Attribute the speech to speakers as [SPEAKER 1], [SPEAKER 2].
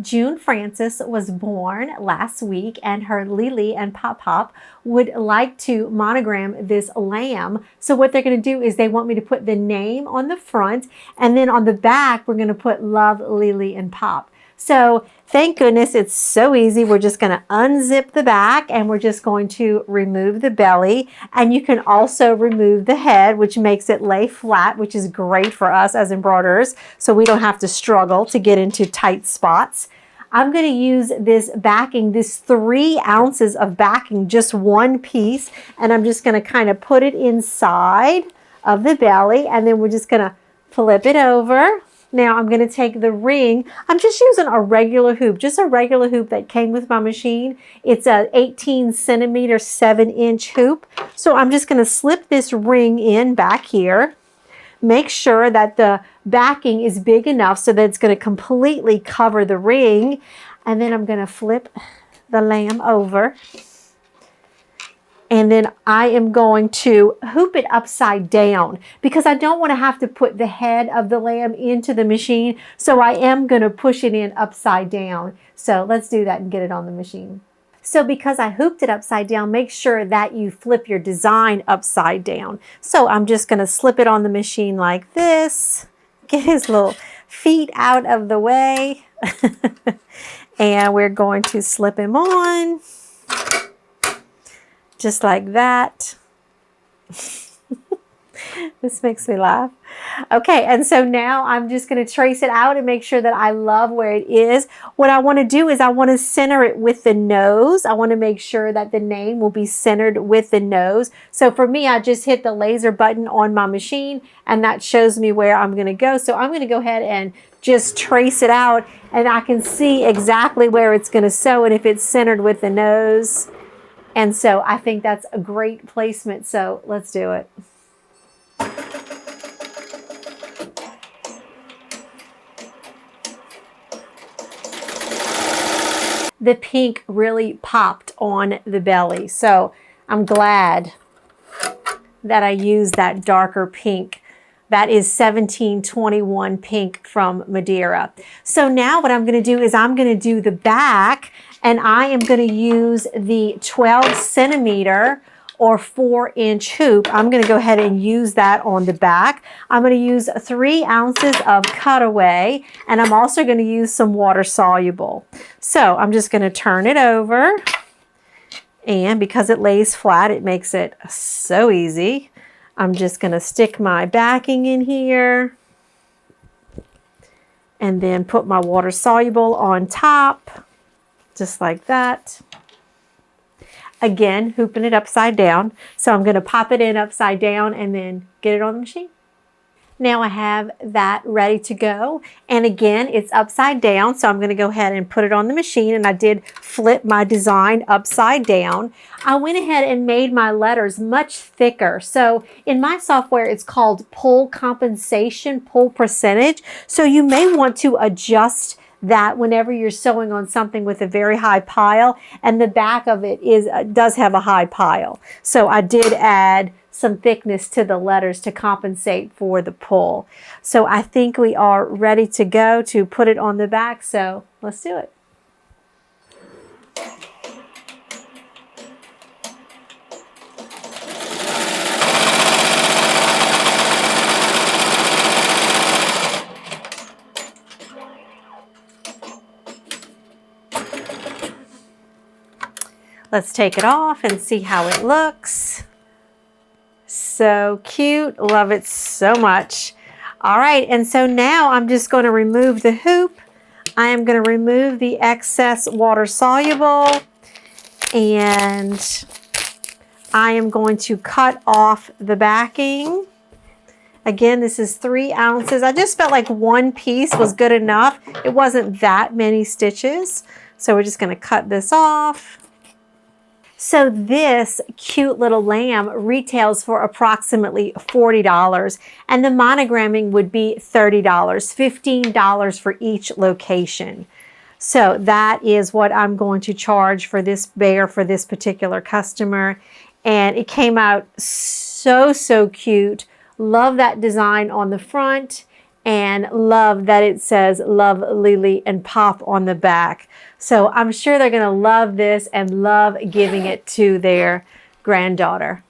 [SPEAKER 1] June Francis was born last week, and her Lily and Pop Pop would like to monogram this lamb. So what they're going to do is they want me to put the name on the front, and then on the back we're going to put Love Lily and Pop. So thank goodness it's so easy. We're just going to unzip the back and we're just going to remove the belly. And you can also remove the head, which makes it lay flat, which is great for us as embroiderers, so we don't have to struggle to get into tight spots. I'm going to use this backing, this 3 ounces of backing, just one piece, and I'm just going to kind of put it inside of the belly, and then we're just going to flip it over. Now I'm going to take the ring. I'm just using a regular hoop, just a regular hoop that came with my machine. It's a 18 centimeter, 7-inch hoop. So I'm just going to slip this ring in back here. Make sure that the backing is big enough so that it's going to completely cover the ring. And then I'm going to flip the lamb over. And then I am going to hoop it upside down because I don't want to have to put the head of the lamb into the machine. So I am going to push it in upside down. So let's do that and get it on the machine. So because I hooped it upside down, make sure that you flip your design upside down. So I'm just going to slip it on the machine like this. Get his little feet out of the way. And we're going to slip him on. Just like that. This makes me laugh. Okay, and so now I'm just going to trace it out and make sure that I love where it is. What I want to do is I want to center it with the nose. I want to make sure that the name will be centered with the nose. So for me, I just hit the laser button on my machine and that shows me where I'm going to go. So I'm going to go ahead and just trace it out and I can see exactly where it's going to sew and if it's centered with the nose. And so I think that's a great placement. So let's do it. The pink really popped on the belly. So I'm glad that I used that darker pink. That is 1721 pink from Madeira. So now what I'm going to do is I'm going to do the back and I am going to use the 12 centimeter or 4-inch hoop. I'm going to go ahead and use that on the back. I'm going to use 3 ounces of cutaway and I'm also going to use some water soluble. So I'm just going to turn it over and because it lays flat, it makes it so easy. I'm just going to stick my backing in here and then put my water soluble on top, just like that. Again, hooping it upside down. So I'm going to pop it in upside down and then get it on the machine. Now I have that ready to go. And again, it's upside down. So I'm going to go ahead and put it on the machine. And I did flip my design upside down. I went ahead and made my letters much thicker. So in my software, it's called pull compensation, pull percentage. So you may want to adjust that whenever you're sewing on something with a very high pile, and the back of it does have a high pile. So I did add some thickness to the letters to compensate for the pull. So I think we are ready to go to put it on the back. So let's do it. Let's take it off and see how it looks. So cute. Love it so much. All right, and so now I'm just going to remove the hoop. I am going to remove the excess water soluble and I am going to cut off the backing. Again, this is 3 ounces. I just felt like one piece was good enough. It wasn't that many stitches. So we're just going to cut this off. So this cute little lamb retails for approximately $40 and the monogramming would be $30, $15 for each location. So that is what I'm going to charge for this bear for this particular customer. And it came out so cute. Love that design on the front. and love that it says Love Lily and Pop on the back. So I'm sure they're going to love this and love giving it to their granddaughter.